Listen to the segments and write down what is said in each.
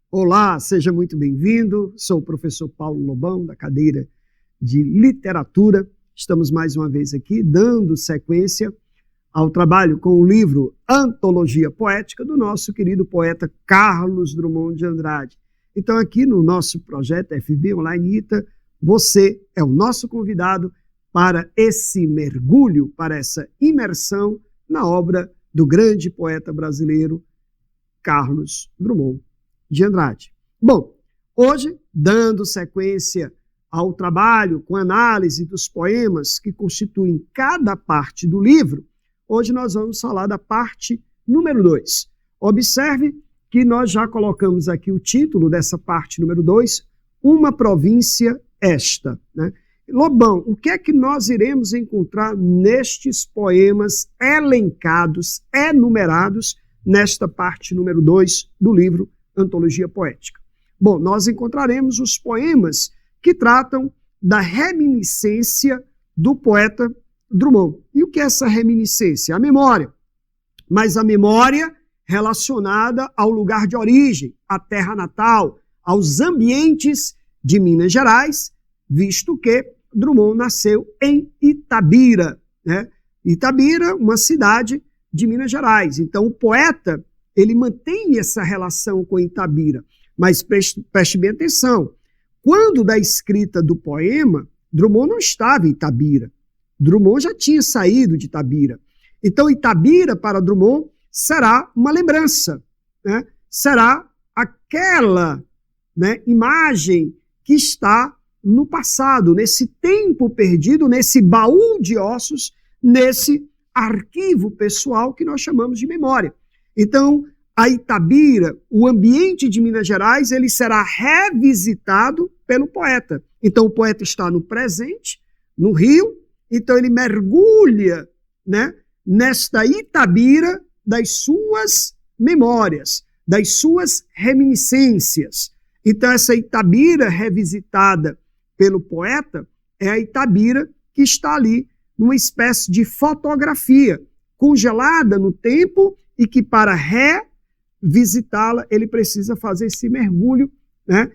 Olá, seja muito bem-vindo. Sou o professor Paulo Lobão, da cadeira de Literatura. Estamos mais uma vez aqui dando sequência ao trabalho com o livro Antologia Poética do nosso querido poeta Carlos Drummond de Andrade. Então, aqui no nosso projeto FB Online ITA, você é o nosso convidado para esse mergulho, para essa imersão na obra do grande poeta brasileiro Carlos Drummond de Andrade. Bom, hoje, dando sequência ao trabalho com análise dos poemas que constituem cada parte do livro, hoje nós vamos falar da parte número 2. Observe que nós já colocamos aqui o título dessa parte número 2, Uma Província Esta, né? Lobão, o que é que nós iremos encontrar nestes poemas elencados, enumerados, nesta parte número 2 do livro Antologia Poética? Bom, nós encontraremos os poemas que tratam da reminiscência do poeta Drummond. E o que é essa reminiscência? A memória. Mas a memória relacionada ao lugar de origem, à terra natal, aos ambientes de Minas Gerais, visto que Drummond nasceu em Itabira, né? Itabira, uma cidade de Minas Gerais. Então, o poeta, ele mantém essa relação com Itabira. Mas preste bem atenção. Quando da escrita do poema, Drummond não estava em Itabira. Drummond já tinha saído de Itabira. Então, Itabira, para Drummond, será uma lembrança, né? Será aquela, né, imagem que está no passado, nesse tempo perdido, nesse baú de ossos, nesse arquivo pessoal que nós chamamos de memória. Então, a Itabira, o ambiente de Minas Gerais, ele será revisitado pelo poeta. Então, o poeta está no presente, no Rio, então ele mergulha, né, nesta Itabira das suas memórias, das suas reminiscências. Então, essa Itabira revisitada pelo poeta é a Itabira que está ali numa espécie de fotografia, congelada no tempo e que para revisitá-la ele precisa fazer esse mergulho, né?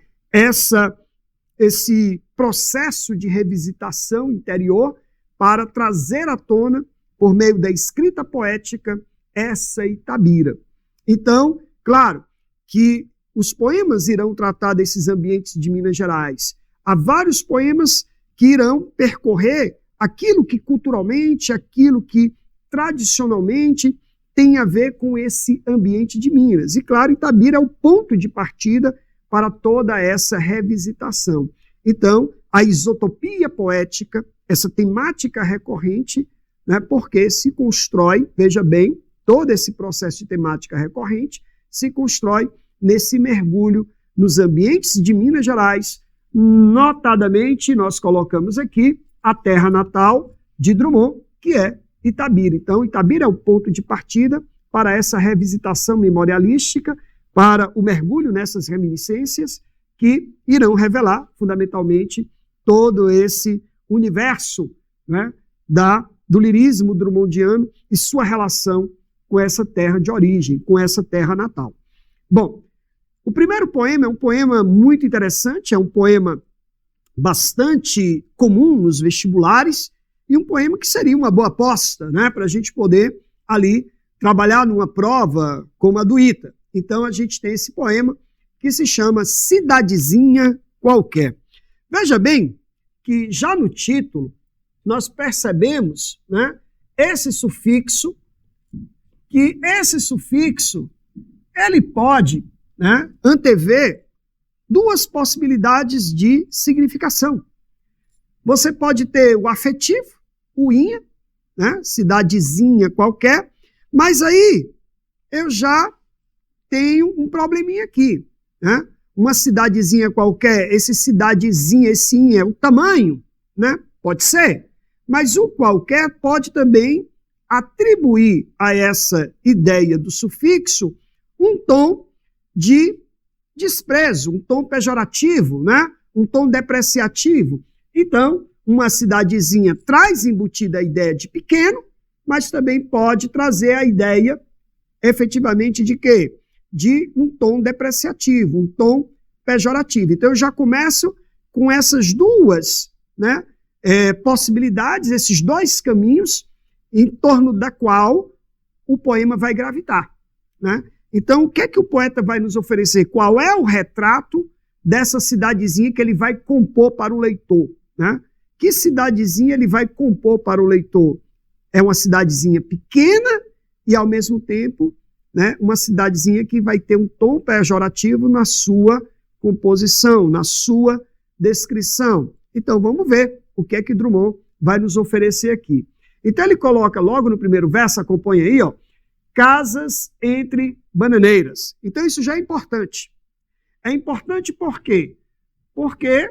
Esse processo de revisitação interior para trazer à tona, por meio da escrita poética, essa Itabira. Então, claro que os poemas irão tratar desses ambientes de Minas Gerais. Há vários poemas que irão percorrer aquilo que culturalmente, aquilo que tradicionalmente tem a ver com esse ambiente de Minas. E, claro, Itabira é o ponto de partida para toda essa revisitação. Então, a isotopia poética, essa temática recorrente, né, porque se constrói, veja bem, todo esse processo de temática recorrente se constrói nesse mergulho nos ambientes de Minas Gerais. Notadamente, nós colocamos aqui a terra natal de Drummond, que é Itabira. Então, Itabira é o ponto de partida para essa revisitação memorialística, para o mergulho nessas reminiscências que irão revelar, fundamentalmente, todo esse universo, né, do lirismo drummondiano e sua relação com essa terra de origem, com essa terra natal. Bom, o primeiro poema é um poema muito interessante, é um poema bastante comum nos vestibulares e um poema que seria uma boa aposta, né, para a gente poder ali trabalhar numa prova como a do ITA. Então a gente tem esse poema que se chama Cidadezinha Qualquer. Veja bem que já no título nós percebemos, né, esse sufixo, que esse sufixo ele pode, né, antever duas possibilidades de significação. Você pode ter o afetivo, o inha, né, cidadezinha qualquer, mas aí eu já tenho um probleminha aqui, né? Uma cidadezinha qualquer, esse cidadezinha, esse inha é o tamanho, né? Pode ser, mas o qualquer pode também atribuir a essa ideia do sufixo um tom de desprezo, um tom pejorativo, né? Um tom depreciativo. Então, uma cidadezinha traz embutida a ideia de pequeno, mas também pode trazer a ideia, efetivamente, de quê? de um tom depreciativo, um tom pejorativo. Então, eu já começo com essas duas, né, possibilidades, esses dois caminhos em torno da qual o poema vai gravitar, né? Então, o que é que o poeta vai nos oferecer? Qual é o retrato dessa cidadezinha que ele vai compor para o leitor, né? Que cidadezinha ele vai compor para o leitor? É uma cidadezinha pequena e, ao mesmo tempo, né, uma cidadezinha que vai ter um tom pejorativo na sua composição, na sua descrição. Então, vamos ver o que é que Drummond vai nos oferecer aqui. Então, ele coloca logo no primeiro verso, acompanha aí, ó, casas entre bananeiras. Então, isso já é importante. É importante por quê? Porque,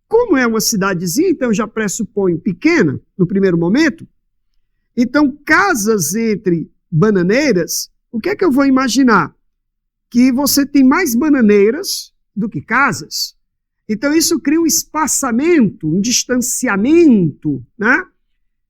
como é uma cidadezinha, então eu já pressuponho pequena, no primeiro momento, então, casas entre bananeiras, o que é que eu vou imaginar? Que você tem mais bananeiras do que casas. Então, isso cria um espaçamento, um distanciamento, né,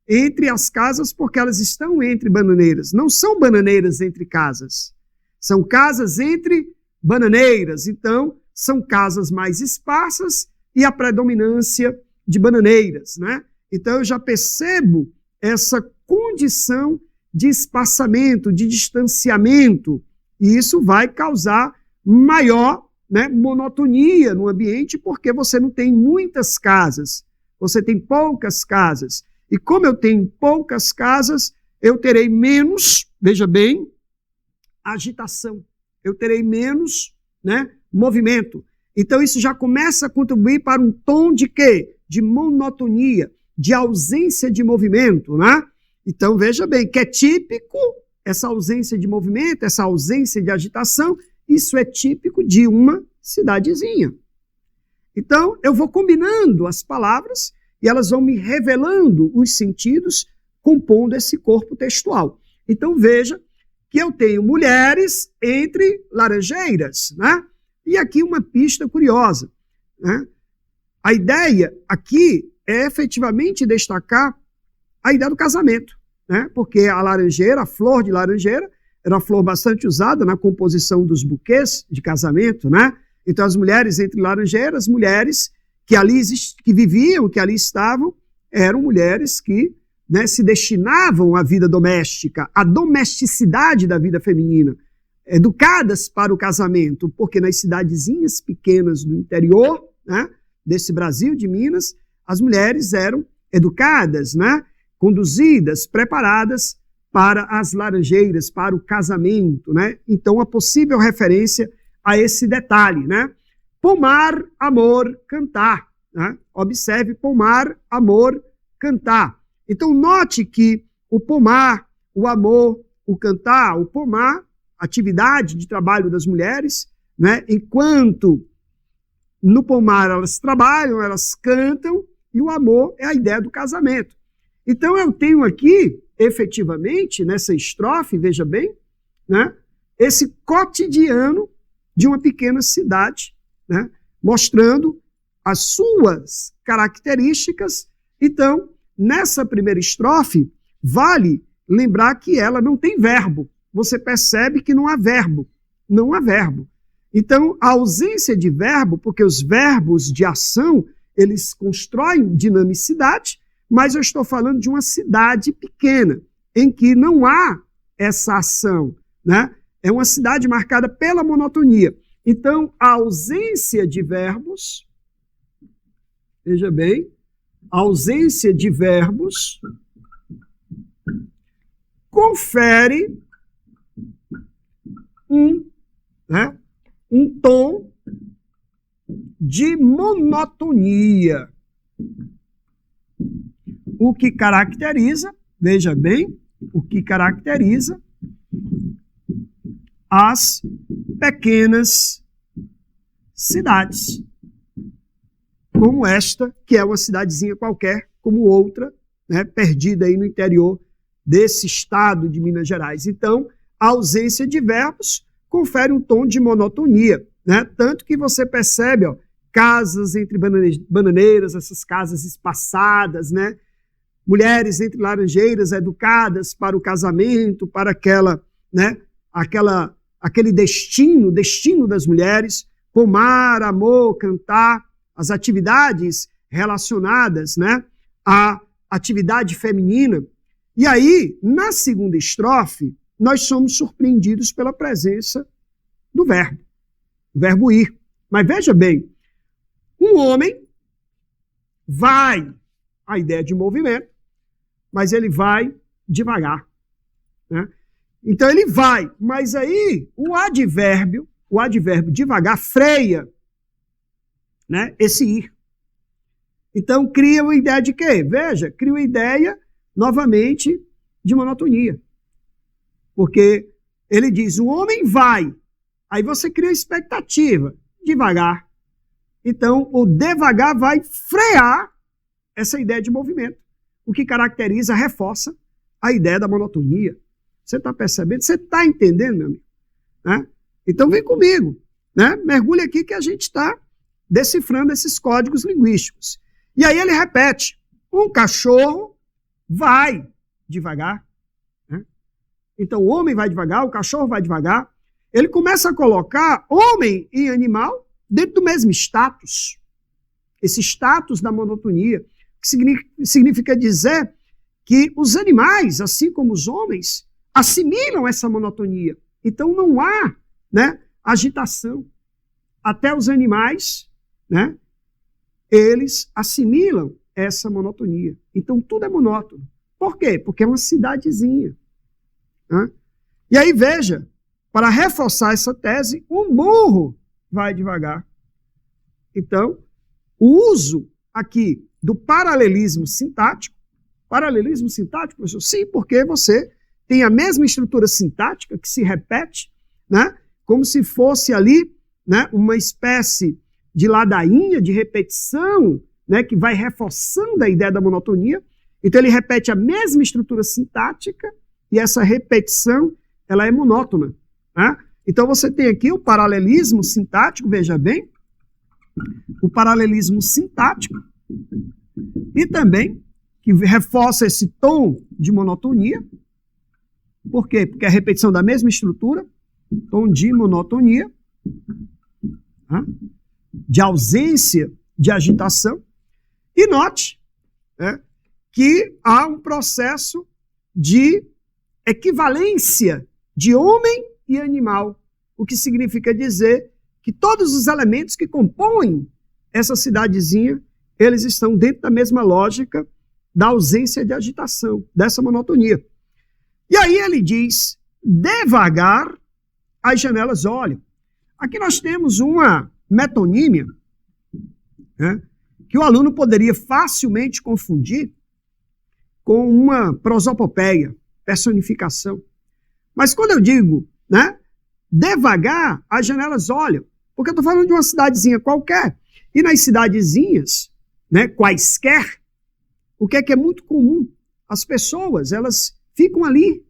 entre as casas, porque elas estão entre bananeiras. Não são bananeiras entre casas. São casas entre bananeiras. Então, são casas mais esparsas e a predominância de bananeiras, né? Então, eu já percebo essa condição de espaçamento, de distanciamento, e isso vai causar maior, né, monotonia no ambiente, porque você não tem muitas casas, você tem poucas casas. E como eu tenho poucas casas, eu terei menos, veja bem, agitação, eu terei menos, né, movimento. Então isso já começa a contribuir para um tom de quê? De monotonia, de ausência de movimento, né? Então veja bem, que é típico essa ausência de movimento, essa ausência de agitação, isso é típico de uma cidadezinha. Então eu vou combinando as palavras e elas vão me revelando os sentidos, compondo esse corpo textual. Então veja que eu tenho mulheres entre laranjeiras, né? E aqui uma pista curiosa, né? A ideia aqui é efetivamente destacar a ideia do casamento, né? Porque a laranjeira, a flor de laranjeira, era uma flor bastante usada na composição dos buquês de casamento, né? Então as mulheres entre laranjeiras, mulheres que ali que viviam, que ali estavam, eram mulheres que, né, se destinavam à vida doméstica, à domesticidade da vida feminina, educadas para o casamento, porque nas cidadezinhas pequenas do interior, né, desse Brasil, de Minas, as mulheres eram educadas, né, conduzidas, preparadas para as laranjeiras, para o casamento, né? Então, a possível referência a esse detalhe, né? Pomar, amor, cantar, né? Observe, pomar, amor, cantar. Então, note que o pomar, o amor, o cantar, o pomar, atividade de trabalho das mulheres, né? Enquanto no pomar elas trabalham, elas cantam, e o amor é a ideia do casamento. Então, eu tenho aqui, efetivamente, nessa estrofe, veja bem, né? Esse cotidiano de uma pequena cidade, né, mostrando as suas características. Então, nessa primeira estrofe, vale lembrar que ela não tem verbo. Você percebe que não há verbo. Não há verbo. Então, a ausência de verbo, porque os verbos de ação, eles constroem dinamicidade, mas eu estou falando de uma cidade pequena, em que não há essa ação, né? É uma cidade marcada pela monotonia. Então, a ausência de verbos, veja bem, a ausência de verbos confere um tom de monotonia. O que caracteriza, veja bem, o que caracteriza as pequenas cidades, como esta, que é uma cidadezinha qualquer, como outra, né, perdida aí no interior desse estado de Minas Gerais. Então, a ausência de verbos confere um tom de monotonia, né? Tanto que você percebe, ó, casas entre bananeiras, essas casas espaçadas, né? Mulheres entre laranjeiras educadas para o casamento, para aquela, né, aquela aquele destino, o destino das mulheres, pomar, amor, cantar, as atividades relacionadas, né, à atividade feminina. E aí, na segunda estrofe, nós somos surpreendidos pela presença do verbo, o verbo ir. Mas veja bem, um homem vai, a ideia de movimento, mas ele vai devagar, né? Então ele vai, mas aí o advérbio devagar freia, né, esse ir. Então cria uma ideia de quê? Veja, cria uma ideia, novamente, de monotonia. Porque ele diz, o homem vai, aí você cria a expectativa, devagar. Então o devagar vai frear essa ideia de movimento, o que caracteriza, reforça a ideia da monotonia. Você está percebendo? Você está entendendo, meu amigo? Né? Então vem comigo, né? Mergulhe aqui que a gente está decifrando esses códigos linguísticos. E aí ele repete, um cachorro vai devagar. Né? Então o homem vai devagar, o cachorro vai devagar. Ele começa a colocar homem e animal dentro do mesmo status. Esse status da monotonia, que significa dizer que os animais, assim como os homens, assimilam essa monotonia. Então não há, né, agitação. Até os animais, né, eles assimilam essa monotonia. Então tudo é monótono. Por quê? Porque é uma cidadezinha. Né? E aí veja, para reforçar essa tese, um burro vai devagar. Então, o uso aqui do paralelismo sintático, professor? Sim, porque você tem a mesma estrutura sintática que se repete, né? Como se fosse ali, né, uma espécie de ladainha, de repetição, né, que vai reforçando a ideia da monotonia. Então ele repete a mesma estrutura sintática e essa repetição ela é monótona. Né? Então você tem aqui o paralelismo sintático, veja bem, o paralelismo sintático e também que reforça esse tom de monotonia. Por quê? Porque é a repetição da mesma estrutura, tom de monotonia, né? De ausência de agitação. E note, né, que há um processo de equivalência de homem e animal, o que significa dizer que todos os elementos que compõem essa cidadezinha, eles estão dentro da mesma lógica da ausência de agitação, dessa monotonia. E aí ele diz, devagar as janelas olham. Aqui nós temos uma metonímia, né, que o aluno poderia facilmente confundir com uma prosopopeia, personificação. Mas quando eu digo, né, devagar as janelas olham, porque eu estou falando de uma cidadezinha qualquer, e nas cidadezinhas, né, quaisquer, o que é muito comum? As pessoas, elas ficam ali,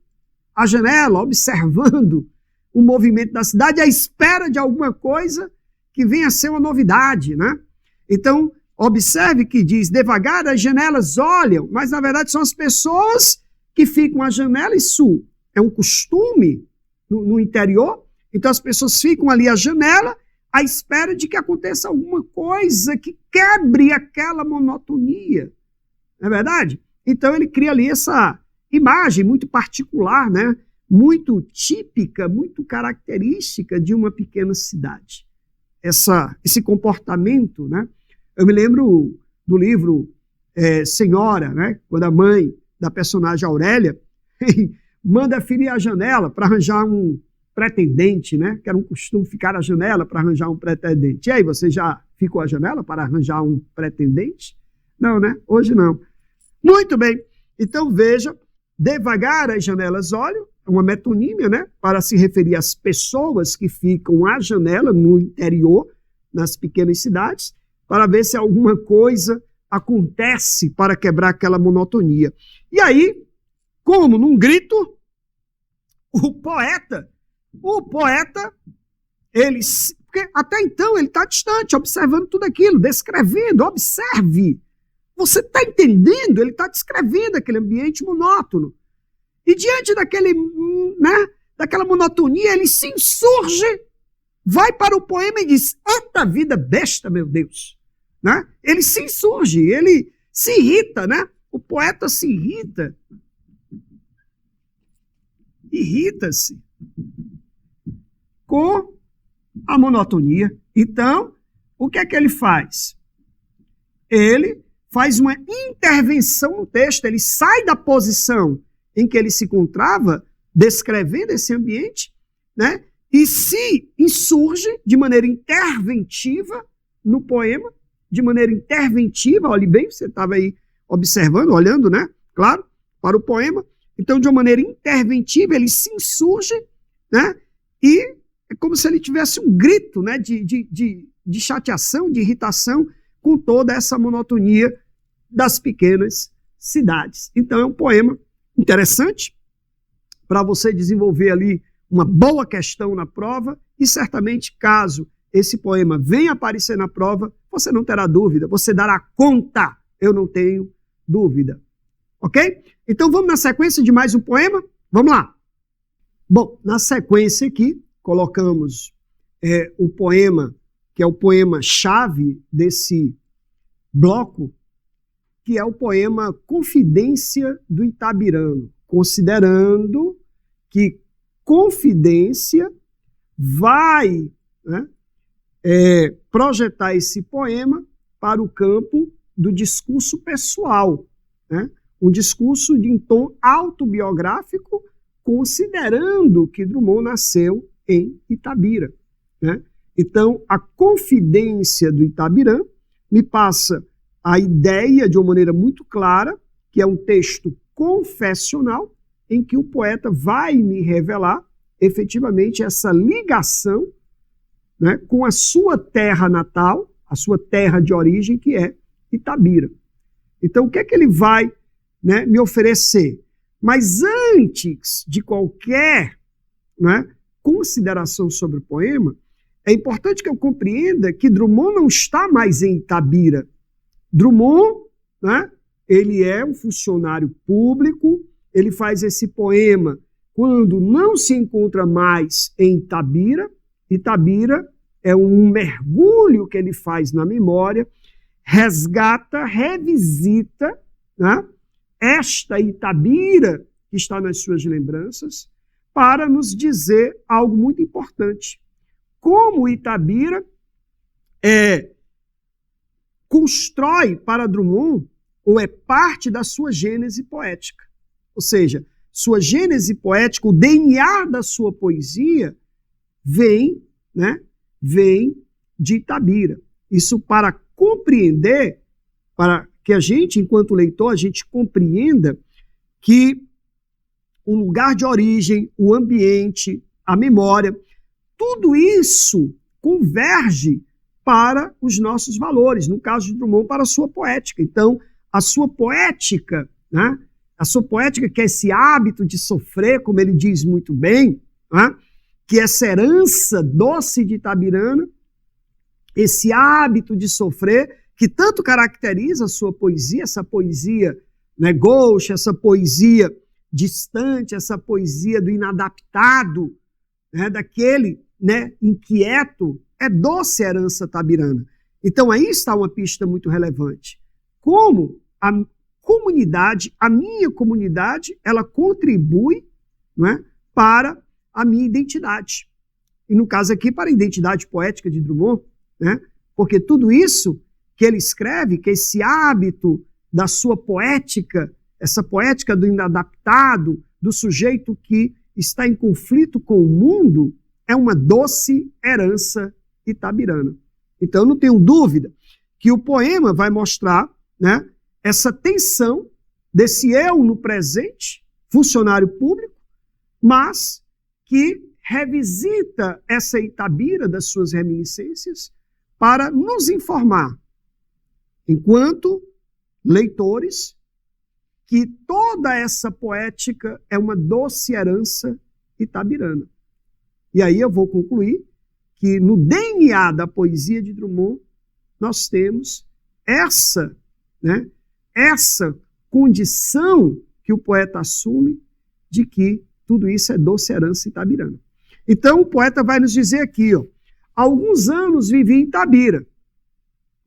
à janela, observando o movimento da cidade, à espera de alguma coisa que venha a ser uma novidade, né? Então, observe que diz, devagar as janelas olham, mas na verdade são as pessoas que ficam à janela, isso é um costume no interior, então as pessoas ficam ali à janela, à espera de que aconteça alguma coisa que quebre aquela monotonia, não é verdade? Então ele cria ali essa imagem muito particular, né? Muito típica, muito característica de uma pequena cidade. Esse comportamento, né? Eu me lembro do livro Senhora, né? Quando a mãe da personagem Aurélia manda a filha ir à janela para arranjar um pretendente, né? Que era um costume ficar à janela para arranjar um pretendente. E aí, você já ficou à janela para arranjar um pretendente? Não, né? Hoje não. Muito bem. Então, veja, devagar as janelas olham, uma metonímia, né? Para se referir às pessoas que ficam à janela no interior, nas pequenas cidades, para ver se alguma coisa acontece para quebrar aquela monotonia. E aí, como num grito, o poeta, porque até então ele está distante, observando tudo aquilo, descrevendo, observe. Você está entendendo? Ele está descrevendo aquele ambiente monótono. E diante daquele daquela monotonia, ele se insurge, vai para o poema e diz: eita vida besta, meu Deus. Né? Ele se insurge, ele se irrita, né? O poeta se irrita. Irrita-se com a monotonia. Então, o que é que ele faz? Ele faz uma intervenção no texto, ele sai da posição em que ele se encontrava, descrevendo esse ambiente, né? E se insurge de maneira interventiva no poema, de maneira interventiva, olhe bem, você estava aí observando, olhando, né? Claro, para o poema. Então, de uma maneira interventiva, ele se insurge, né? E é como se ele tivesse um grito, né? De chateação, de irritação com toda essa monotonia das pequenas cidades. Então, é um poema interessante para você desenvolver ali uma boa questão na prova e certamente, caso esse poema venha aparecer na prova, você não terá dúvida, você dará conta, eu não tenho dúvida. Ok? Então vamos na sequência de mais um poema? Vamos lá. Bom, na sequência aqui, colocamos o poema, que é o poema-chave desse bloco, que é o poema Confidência do Itabirano, considerando que Confidência vai, né, projetar esse poema para o campo do discurso pessoal, né? Um discurso em tom autobiográfico, considerando que Drummond nasceu em Itabira, né? Então, a Confidência do Itabirã me passa a ideia de uma maneira muito clara, que é um texto confessional, em que o poeta vai me revelar efetivamente essa ligação, né, com a sua terra natal, a sua terra de origem, que é Itabira. Então, o que é que ele vai, né, me oferecer? Mas antes de qualquer, né, consideração sobre o poema, é importante que eu compreenda que Drummond não está mais em Itabira. Drummond, né, ele é um funcionário público, ele faz esse poema quando não se encontra mais em Itabira. Itabira é um mergulho que ele faz na memória, resgata, revisita, né, esta Itabira que está nas suas lembranças, para nos dizer algo muito importante. Como Itabira constrói para Drummond, ou é parte da sua gênese poética. Ou seja, sua gênese poética, o DNA da sua poesia, vem de Itabira. Isso para compreender, para que a gente, enquanto leitor, a gente compreenda que o lugar de origem, o ambiente, a memória, tudo isso converge para os nossos valores, no caso de Drummond, para a sua poética. Então, a sua poética, né? A sua poética, que é esse hábito de sofrer, como ele diz muito bem, né? Que essa herança doce de Itabirana, esse hábito de sofrer, que tanto caracteriza a sua poesia, essa poesia, né, gauche, essa poesia distante, essa poesia do inadaptado, né, daquele, né, inquieto, é doce a herança tabirana. Então aí está uma pista muito relevante. Como a comunidade, a minha comunidade, ela contribui, né, para a minha identidade. E no caso aqui, para a identidade poética de Drummond, né, porque tudo isso que ele escreve, que esse hábito da sua poética, essa poética do inadaptado, do sujeito que está em conflito com o mundo, é uma doce herança itabirana. Então, eu não tenho dúvida que o poema vai mostrar, né, essa tensão desse eu no presente, funcionário público, mas que revisita essa Itabira das suas reminiscências para nos informar, enquanto leitores, que toda essa poética é uma doce herança itabirana. E aí eu vou concluir que no DNA da poesia de Drummond nós temos essa, né, essa condição que o poeta assume de que tudo isso é doce herança itabirana. Então o poeta vai nos dizer aqui, ó, alguns anos vivi em Itabira,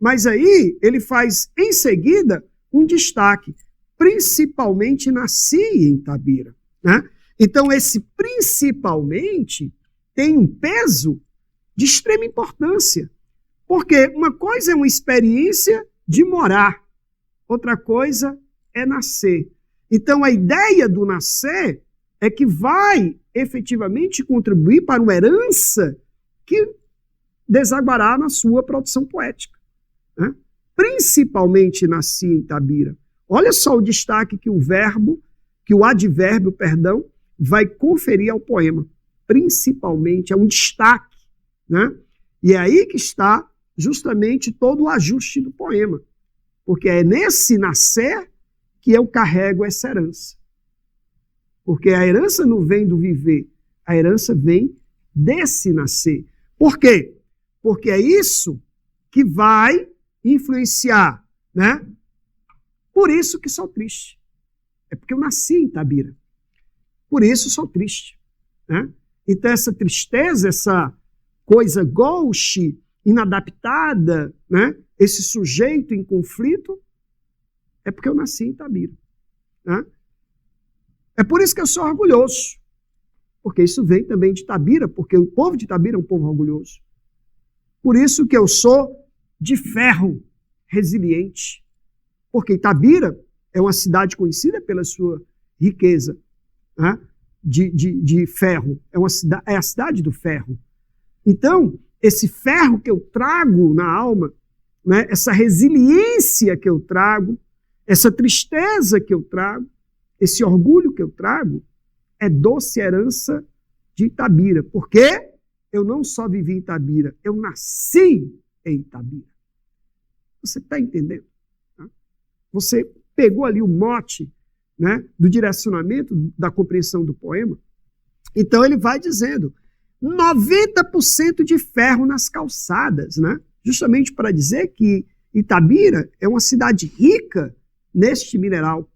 mas aí ele faz em seguida um destaque, principalmente nasci em Itabira, né? Então esse principalmente tem um peso de extrema importância, porque uma coisa é uma experiência de morar, outra coisa é nascer. Então a ideia do nascer é que vai efetivamente contribuir para uma herança que desaguará na sua produção poética, né? Principalmente nasci em Itabira. Olha só o destaque que o advérbio, vai conferir ao poema. Principalmente, é um destaque, né? E é aí que está justamente todo o ajuste do poema. Porque é nesse nascer que eu carrego essa herança. Porque a herança não vem do viver, a herança vem desse nascer. Por quê? Porque é isso que vai influenciar, né? Por isso que sou triste. É porque eu nasci em Itabira. Por isso sou triste, né? Então essa tristeza, essa coisa gauche, inadaptada, né? Esse sujeito em conflito, é porque eu nasci em Itabira, né? É por isso que eu sou orgulhoso, porque isso vem também de Itabira, porque o povo de Itabira é um povo orgulhoso. Por isso que eu sou de ferro, resiliente, porque Itabira é uma cidade conhecida pela sua riqueza, né? de ferro, é a cidade do ferro. Então, esse ferro que eu trago na alma, né? Essa resiliência que eu trago, essa tristeza que eu trago, esse orgulho que eu trago, é doce herança de Itabira. Porque eu não só vivi em Itabira, eu nasci em Itabira. Você está entendendo? Você pegou ali o mote, né, do direcionamento, da compreensão do poema? Então ele vai dizendo 90% de ferro nas calçadas, né? Justamente para dizer que Itabira é uma cidade rica neste mineral.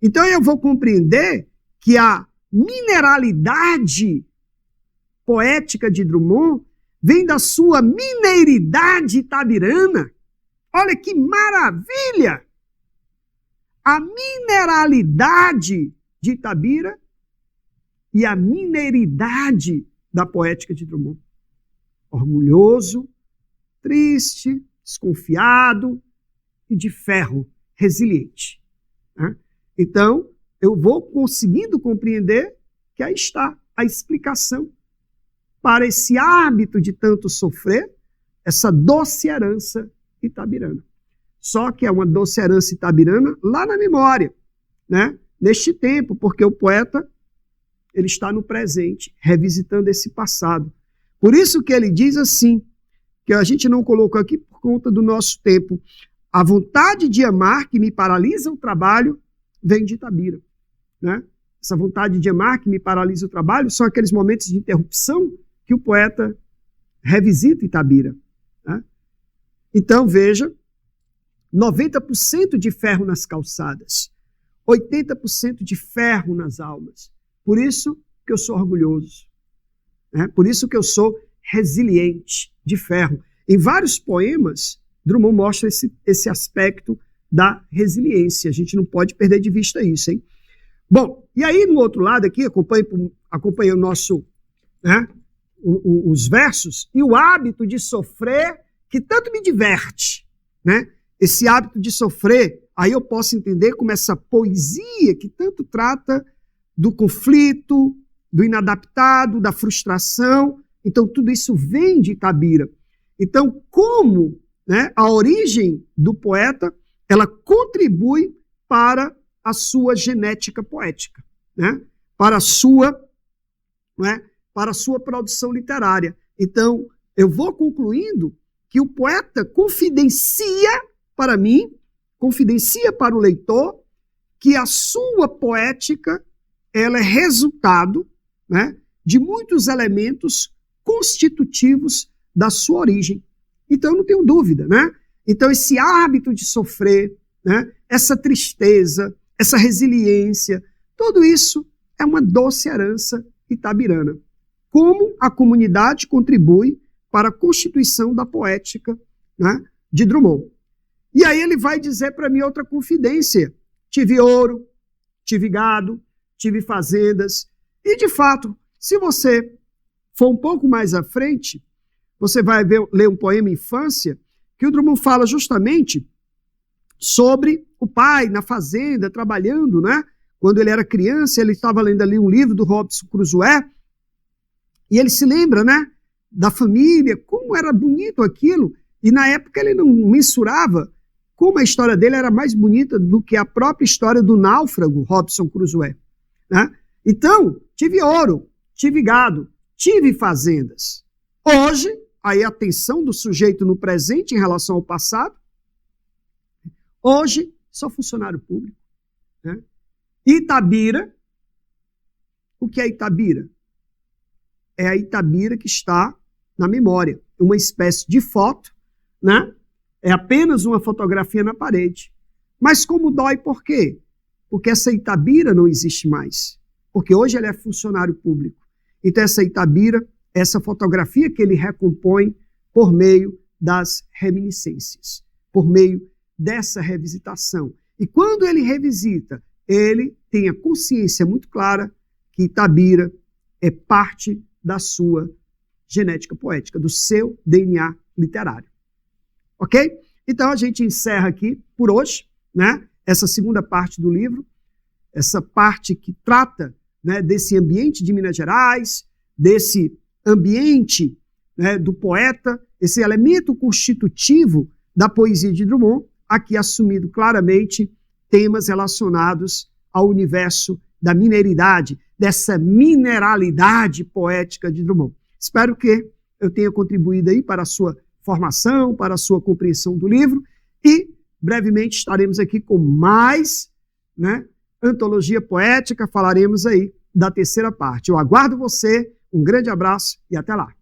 Então eu vou compreender que a mineralidade poética de Drummond vem da sua mineiridade itabirana. Olha que maravilha! A mineralidade de Itabira e a mineiridade da poética de Drummond. Orgulhoso, triste, desconfiado e de ferro, resiliente, né? Então, eu vou conseguindo compreender que aí está a explicação para esse hábito de tanto sofrer, essa doce herança itabirana. Só que é uma doce herança itabirana lá na memória, né? Neste tempo, porque o poeta ele está no presente, revisitando esse passado. Por isso que ele diz assim, que a gente não colocou aqui por conta do nosso tempo, a vontade de amar que me paralisa o trabalho vem de Itabira, né? Essa vontade de amar que me paralisa o trabalho são aqueles momentos de interrupção que o poeta revisita Itabira, né? Então, veja, 90% de ferro nas calçadas, 80% de ferro nas almas. Por isso que eu sou orgulhoso, né? Por isso que eu sou resiliente, de ferro. Em vários poemas, Drummond mostra esse aspecto da resiliência. A gente não pode perder de vista isso, hein? Bom, e aí no outro lado aqui, acompanha o nosso, né, os versos, e o hábito de sofrer que tanto me diverte, né? Esse hábito de sofrer, aí eu posso entender como essa poesia que tanto trata do conflito, do inadaptado, da frustração. Então tudo isso vem de Itabira. Então como, né, a origem do poeta, ela contribui para a sua genética poética, né? Para a sua produção literária. Então, eu vou concluindo que o poeta confidencia para mim, confidencia para o leitor, que a sua poética ela é resultado, né, de muitos elementos constitutivos da sua origem. Então, eu não tenho dúvida, né? Então, esse hábito de sofrer, né, essa tristeza, essa resiliência, tudo isso é uma doce herança itabirana. Como a comunidade contribui para a constituição da poética, né, de Drummond. E aí ele vai dizer para mim outra confidência. Tive ouro, tive gado, tive fazendas. E, de fato, se você for um pouco mais à frente, você vai ler um poema Infância, que o Drummond fala justamente sobre o pai na fazenda, trabalhando, né? Quando ele era criança, ele estava lendo ali um livro do Robinson Crusoe, e ele se lembra, né, da família, como era bonito aquilo, e na época ele não mensurava como a história dele era mais bonita do que a própria história do náufrago Robinson Crusoe, né? Então, tive ouro, tive gado, tive fazendas. Hoje, aí a atenção do sujeito no presente em relação ao passado, hoje, sou funcionário público, né? Itabira, o que é Itabira? É a Itabira que está na memória, uma espécie de foto, né? É apenas uma fotografia na parede. Mas como dói, por quê? Porque essa Itabira não existe mais. Porque hoje ele é funcionário público. Então essa Itabira, essa fotografia que ele recompõe por meio das reminiscências, por meio dessa revisitação. E quando ele revisita, ele tem a consciência muito clara que Itabira é parte da sua genética poética, do seu DNA literário. Ok? Então a gente encerra aqui por hoje, né, essa segunda parte do livro, essa parte que trata, né, desse ambiente de Minas Gerais, desse ambiente, né, do poeta, esse elemento constitutivo da poesia de Drummond, aqui assumido claramente temas relacionados ao universo da mineridade, dessa mineralidade poética de Drummond. Espero que eu tenha contribuído aí para a sua formação, para a sua compreensão do livro, e brevemente estaremos aqui com mais, né, antologia poética, falaremos aí da terceira parte. Eu aguardo você, um grande abraço e até lá.